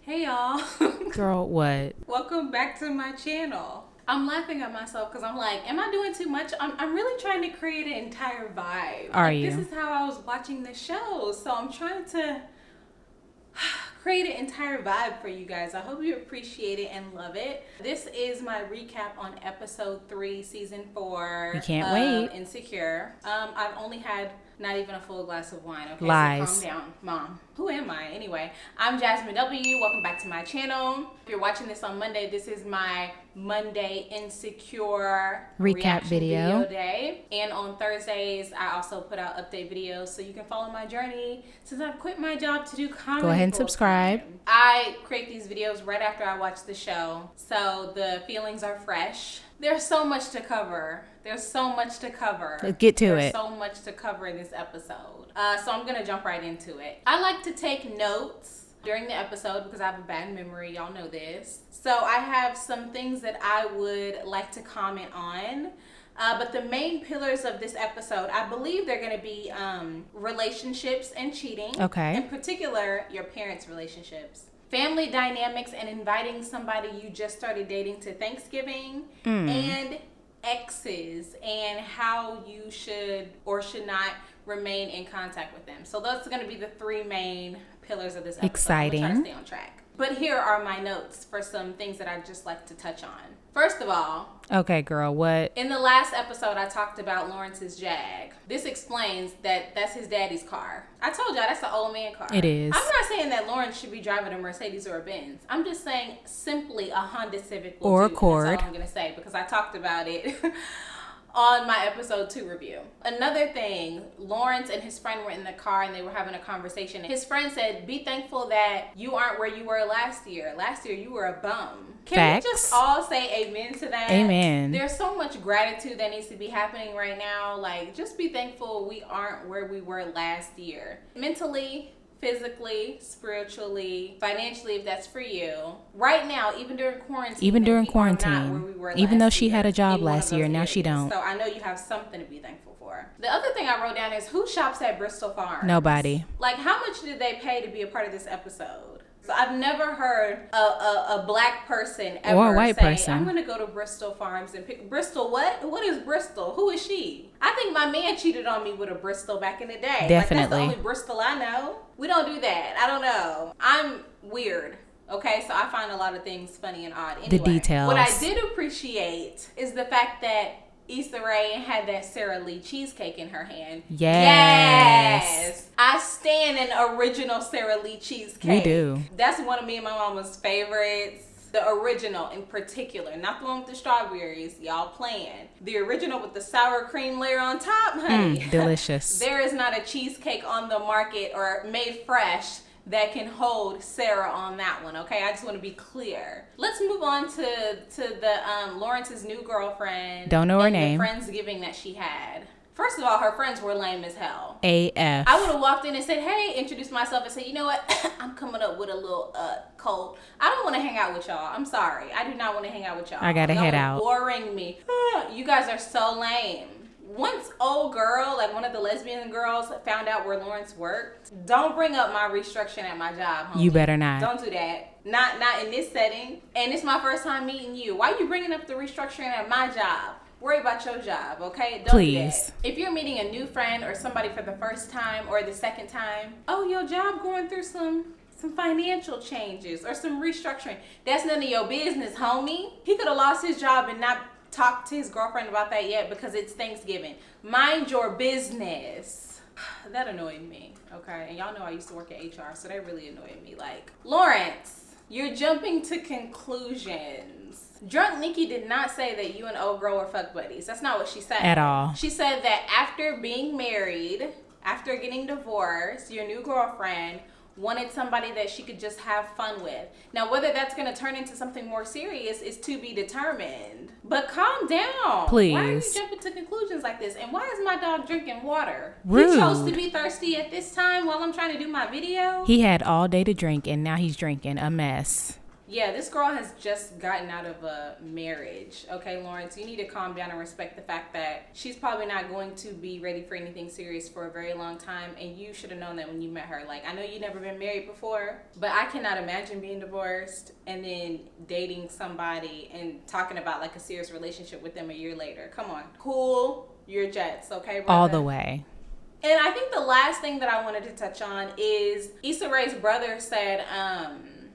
Hey y'all. Girl, what? Welcome back to my channel. I'm laughing at myself because I'm like, am I doing too much? I'm really trying to create an entire vibe. Are you? This is how I was watching the show. So I'm trying to create an entire vibe for you guys. I hope you appreciate it and love it. This is my recap on episode 3, season 4. We can't wait. Insecure. I've only had not even a full glass of wine. Okay, Lies. So calm down, Mom. Who am I? Anyway, I'm Jazmyn W. Welcome back to my channel. If you're watching this on Monday, this is my Monday Insecure recap video day. And on Thursdays, I also put out update videos so you can follow my journey since I've quit my job to do comedy. Go ahead and subscribe. I create these videos right after I watch the show, so the feelings are fresh. There's so much to cover. Let's get to it. There's so much to cover in this episode. So I'm going to jump right into it. I like to take notes during the episode because I have a bad memory. Y'all know this. So I have some things that I would like to comment on. But the main pillars of this episode, I believe they're going to be relationships and cheating. Okay. In particular, your parents' relationships. Family dynamics and inviting somebody you just started dating to Thanksgiving. And exes and how you should or should not remain in contact with them. So those are going to be the 3 main pillars of this episode. Exciting. I'm gonna try to stay on track. But here are my notes for some things that I'd just like to touch on. First of all, okay, girl, what? in the last episode, I talked about Lawrence's Jag. This explains that that's his daddy's car. I told y'all that's the old man car. It is. I'm not saying that Lawrence should be driving a Mercedes or a Benz. I'm just saying simply a Honda Civic will or do. a Accord. That's all I'm going to say because I talked about it on my episode 2 review. Another thing, Lawrence and his friend were in the car and they were having a conversation. His friend said, be thankful that you aren't where you were last year. Last year, you were a bum. Can Facts. we just all say amen to that? Amen. There's so much gratitude that needs to be happening right now. Like, just be thankful we aren't where we were last year. Mentally, physically, spiritually, financially, if that's for you. Right now, even during quarantine. Even during we are quarantine. not where we were Even though last she year had a job in one of last year, those now she areas. don't. So I know you have something to be thankful for. The other thing I wrote down is who shops at Bristol Farms? Nobody. Like, how much did they pay to be a part of this episode? So I've never heard a black person ever or a white say, person. I'm going to go to Bristol Farms and pick Bristol. What? What is Bristol? Who is she? I think my man cheated on me with a Bristol back in the day. Definitely. Like, that's the only Bristol I know. We don't do that. I don't know. I'm weird. Okay, so I find a lot of things funny and odd. Anyway, the details. What I did appreciate is the fact that Issa Rae had that Sara Lee cheesecake in her hand. Yes. I stand an original Sara Lee cheesecake. We do. That's one of me and my mama's favorites. The original in particular. Not the one with the strawberries. Y'all playing. The original with the sour cream layer on top, honey. Delicious. There is not a cheesecake on the market or made fresh that can hold Sarah on that one, okay? I just want to be clear. Let's move on to the Lawrence's new girlfriend. Don't know her name. The Friendsgiving that she had. First of all, her friends were lame as hell. AF. I would have walked in and said, hey, introduced myself and said, you know what? I'm coming up with a little cold. I don't want to hang out with y'all. I'm sorry. I do not want to hang out with y'all. I gotta head out. Boring me. You guys are so lame. Once old girl, like one of the lesbian girls, found out where Lawrence worked, don't bring up my restructuring at my job, homie. You better not. Don't do that. Not in this setting. And it's my first time meeting you. Why are you bringing up the restructuring at my job? Worry about your job, okay? Don't Please. do that. If you're meeting a new friend or somebody for the first time or the second time, oh, your job going through some financial changes or some restructuring. That's none of your business, homie. He could have lost his job and not talked to his girlfriend about that yet because it's Thanksgiving. Mind your business. That annoyed me, okay? And y'all know I used to work at HR, so that really annoyed me. Like, Lawrence, you're jumping to conclusions. Drunk Nikki did not say that you and old girl were fuck buddies. That's not what she said. At all. She said that after being married, after getting divorced, your new girlfriend wanted somebody that she could just have fun with. Now, whether that's going to turn into something more serious is to be determined. But calm down. Please. Why are you jumping to conclusions like this? And why is my dog drinking water? Rude. He chose to be thirsty at this time while I'm trying to do my video. He had all day to drink, and now he's drinking a mess. Yeah, this girl has just gotten out of a marriage. Okay, Lawrence, you need to calm down and respect the fact that she's probably not going to be ready for anything serious for a very long time, and you should have known that when you met her. Like, I know you've never been married before, but I cannot imagine being divorced and then dating somebody and talking about like a serious relationship with them a year later. Come on. Cool your jets, okay, brother? All the way. And I think the last thing that I wanted to touch on is Issa Rae's brother said,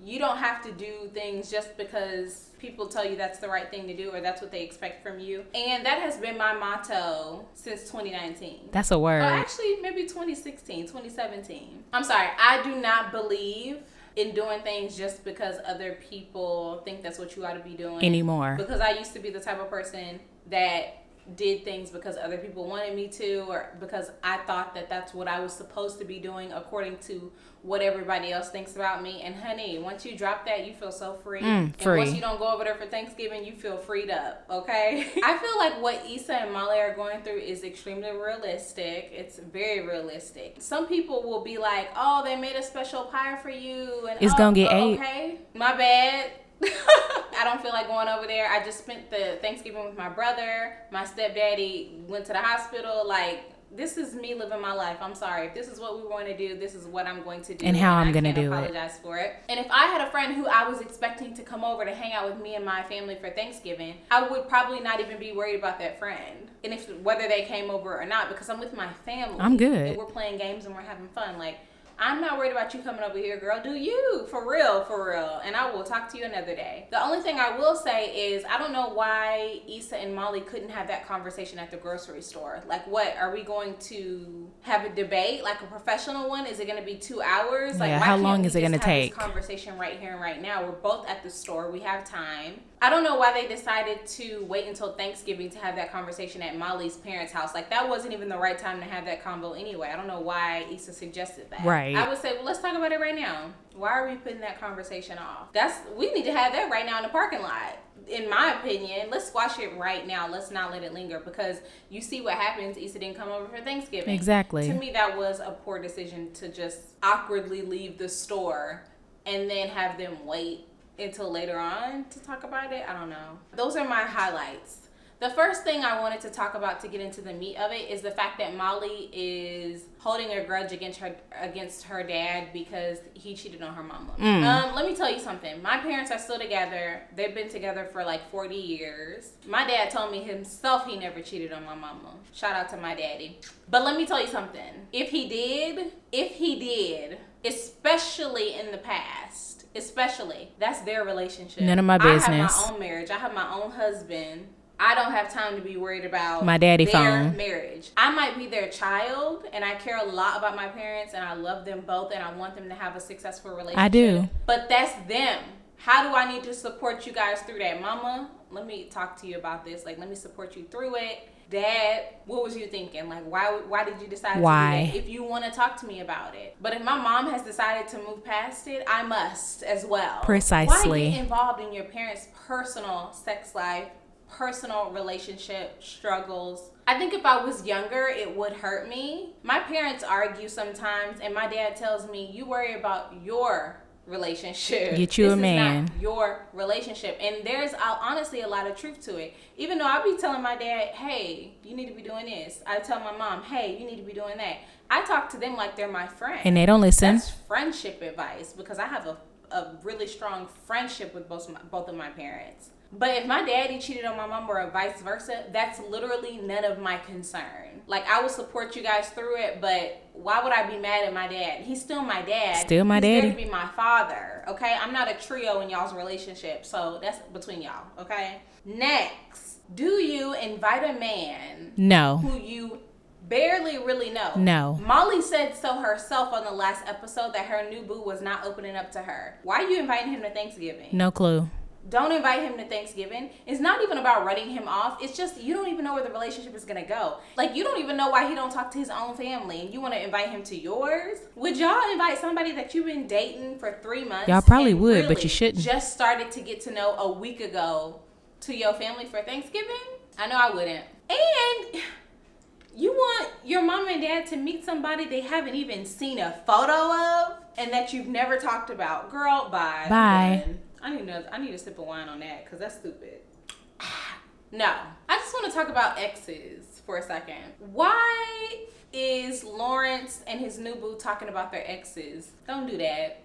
you don't have to do things just because people tell you that's the right thing to do or that's what they expect from you. And that has been my motto since 2019. That's a word. Or actually, maybe 2016, 2017. I'm sorry. I do not believe in doing things just because other people think that's what you ought to be doing. Anymore. Because I used to be the type of person that did things because other people wanted me to, or because I thought that that's what I was supposed to be doing according to what everybody else thinks about me. And honey, once you drop that, you feel so free. Free. And once you don't go over there for Thanksgiving, you feel freed up, okay? I feel like what Issa and Molly are going through is extremely realistic. It's very realistic. Some people will be like, oh, they made a special pie for you. And it's gonna get ate. Okay, my bad. I don't feel like going over there. I just spent the Thanksgiving with my brother. My stepdaddy went to the hospital. Like, this is me living my life. I'm sorry. If this is what we want to do, this is what I'm going to do. And how I'm going to do it. I apologize for it. And if I had a friend who I was expecting to come over to hang out with me and my family for Thanksgiving, I would probably not even be worried about that friend. And if whether they came over or not, because I'm with my family. I'm good. And we're playing games and we're having fun. Like, I'm not worried about you coming over here, girl. Do you. For real, for real. And I will talk to you another day. The only thing I will say is I don't know why Issa and Molly couldn't have that conversation at the grocery store. Like, what? Are we going to have a debate? Like a professional one? Is it going to be 2 hours? Like, yeah, why how can't long we is it going to just have take? this conversation right here and right now. We're both at the store. We have time. I don't know why they decided to wait until Thanksgiving to have that conversation at Molly's parents' house. Like, that wasn't even the right time to have that convo anyway. I don't know why Issa suggested that. Right. I would say, well, let's talk about it right now. Why are we putting that conversation off? We need to have that right now in the parking lot. In my opinion, let's squash it right now. Let's not let it linger, because you see what happens. Issa didn't come over for Thanksgiving. Exactly. To me, that was a poor decision to just awkwardly leave the store and then have them wait until later on to talk about it. I don't know. Those are my highlights. The first thing I wanted to talk about to get into the meat of it is the fact that Molly is holding a grudge against her dad because he cheated on her mama. Let me tell you something. My parents are still together. They've been together for like 40 years. My dad told me himself he never cheated on my mama. Shout out to my daddy. But let me tell you something. If he did, especially in the past, that's their relationship. None of my business. I have my own marriage. I have my own husband. I don't have time to be worried about my daddy their phone marriage. I might be their child, and I care a lot about my parents, and I love them both, and I want them to have a successful relationship. I do. But that's them. How do I need to support you guys through that? Mama, let me talk to you about this. Like, let me support you through it. Dad, what was you thinking? Like, why did you decide to do that? If you want to talk to me about it. But if my mom has decided to move past it, I must as well. Precisely. Why get involved in your parents' personal sex life, personal relationship struggles? I think if I was younger, it would hurt me. My parents argue sometimes, and my dad tells me, you worry about your relationship. Get you a man. This is not your relationship. And there's honestly a lot of truth to it. Even though I be telling my dad, hey, you need to be doing this. I tell my mom, hey, you need to be doing that. I talk to them like they're my friend. And they don't listen. That's friendship advice, because I have a really strong friendship with both of my parents. But if my daddy cheated on my mom or vice versa, that's literally none of my concern. Like, I will support you guys through it, but why would I be mad at my dad? He's still my dad. Still my daddy. He's there to be my father, okay? I'm not a trio in y'all's relationship, so that's between y'all, okay? Next, do you invite a man who you barely really know? No. Molly said so herself on the last episode that her new boo was not opening up to her. Why are you inviting him to Thanksgiving? No clue. Don't invite him to Thanksgiving. It's not even about running him off. It's just you don't even know where the relationship is going to go. Like, you don't even know why he don't talk to his own family, and you want to invite him to yours? Would y'all invite somebody that you've been dating for 3 months? Y'all probably would, really but you shouldn't. Just started to get to know a week ago to your family for Thanksgiving? I know I wouldn't. And you want your mom and dad to meet somebody they haven't even seen a photo of and that you've never talked about. Girl, bye. Bye. I don't even I need a sip of wine on that because that's stupid. No. I just want to talk about exes for a second. Why is Lawrence and his new boo talking about their exes? Don't do that.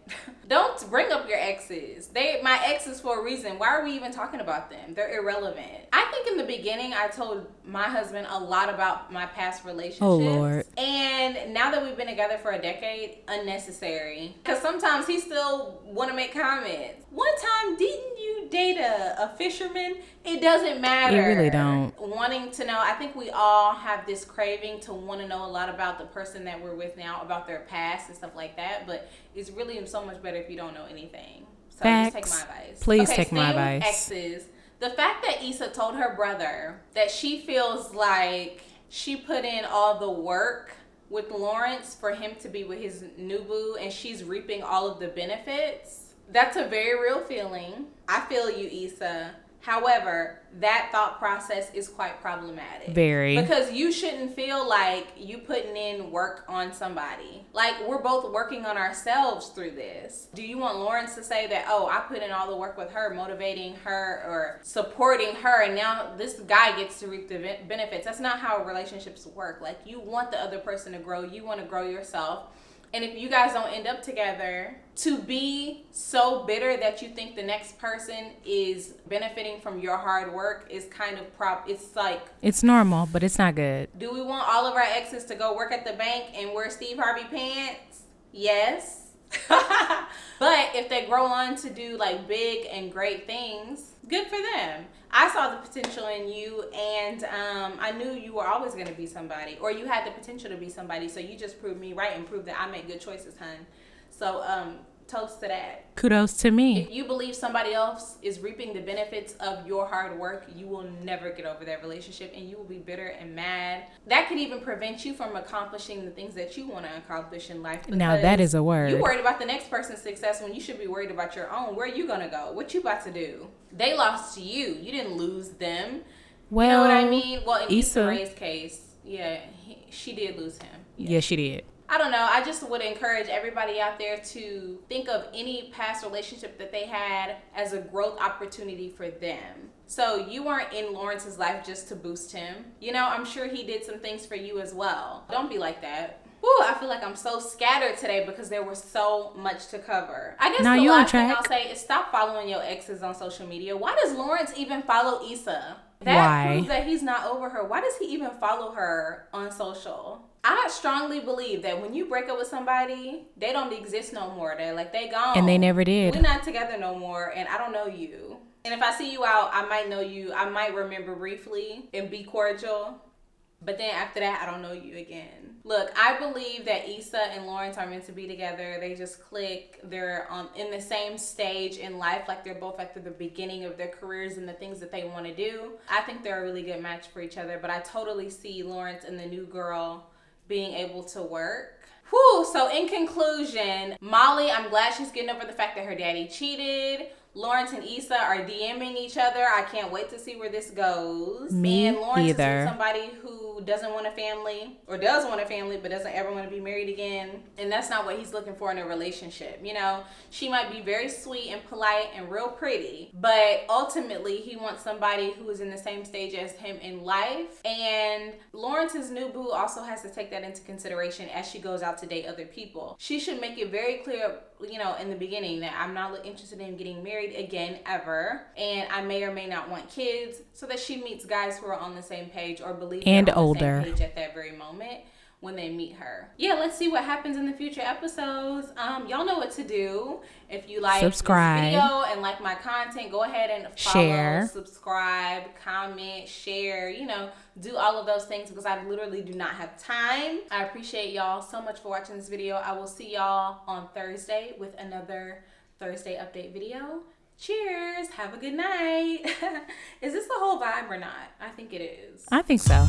Don't bring up your exes. They my exes for a reason. Why are we even talking about them? They're irrelevant. I think in the beginning I told my husband a lot about my past relationships. Oh, Lord. And now that we've been together for a decade, unnecessary. Because sometimes he still want to make comments. One time, didn't you date a fisherman? It doesn't matter. It really don't. Wanting to know, I think we all have this craving to want to know a lot about the person that we're with now, about their past and stuff like that. But it's really so much better if you don't know anything. So Facts. just take my advice. Please take my advice. Exes. The fact that Issa told her brother that she feels like she put in all the work with Lawrence for him to be with his new boo and she's reaping all of the benefits, that's a very real feeling. I feel you, Issa. However, that thought process is quite problematic. Very. Because you shouldn't feel like you putting in work on somebody. Like, we're both working on ourselves through this. Do you want Lawrence to say that, oh, I put in all the work with her, motivating her or supporting her, and now this guy gets to reap the benefits? That's not how relationships work. Like, you want the other person to grow. You want to grow yourself. And if you guys don't end up together, to be so bitter that you think the next person is benefiting from your hard work is kind of it's like... It's normal, but it's not good. Do we want all of our exes to go work at the bank and wear Steve Harvey pants? Yes. But if they grow on to do like big and great things, good for them. I saw the potential in you, and I knew you were always going to be somebody, or you had the potential to be somebody, so you just proved me right and proved that I make good choices, hun. So toast to that. Kudos to me. If you believe somebody else is reaping the benefits of your hard work, you will never get over that relationship, and you will be bitter and mad. That could even prevent you from accomplishing the things that you want to accomplish in life. Now that is a word. You worried about the next person's success when you should be worried about your own. Where are you going to go? What you about to do? They lost to you. You didn't lose them. Well, you know what I mean? Well, in Issa Rae's case, yeah, she did lose him. Yeah, she did. I don't know. I just would encourage everybody out there to think of any past relationship that they had as a growth opportunity for them. So you weren't in Lawrence's life just to boost him. You know, I'm sure he did some things for you as well. Don't be like that. Woo, I feel like I'm so scattered today because there was so much to cover. I guess the last thing I'll say is stop following your exes on social media. Why does Lawrence even follow Issa? That proves that he's not over her. Why does he even follow her on social? I strongly believe that when you break up with somebody, they don't exist no more. They gone. And they never did. We're not together no more, and I don't know you. And if I see you out, I might know you. I might remember briefly and be cordial. But then after that, I don't know you again. Look, I believe that Issa and Lawrence are meant to be together. They just click. They're in the same stage in life. Like they're both at the beginning of their careers and the things that they want to do. I think they're a really good match for each other. But I totally see Lawrence and the new girl being able to work. Whew, so in conclusion, Molly, I'm glad she's getting over the fact that her daddy cheated. Lawrence and Issa are DMing each other. I can't wait to see where this goes. And Lawrence is with somebody who doesn't want a family, or does want a family, but doesn't ever want to be married again. And that's not what he's looking for in a relationship. You know, she might be very sweet and polite and real pretty, but ultimately he wants somebody who is in the same stage as him in life. And Lawrence's new boo also has to take that into consideration as she goes out to date other people. She should make it very clear, you know, in the beginning that I'm not interested in getting married again ever, and I may or may not want kids, so that she meets guys who are on the same page or believe they're on the same page at that very moment when they meet her. Yeah, let's see what happens in the future episodes. Y'all know what to do. If you like this video and like my content, go ahead and follow, subscribe, comment, share, you know, do all of those things because I literally do not have time. I appreciate y'all so much for watching this video. I will see y'all on Thursday with another Thursday update video. Cheers. Have a good night. Is this the whole vibe or not? I think it is. I think so.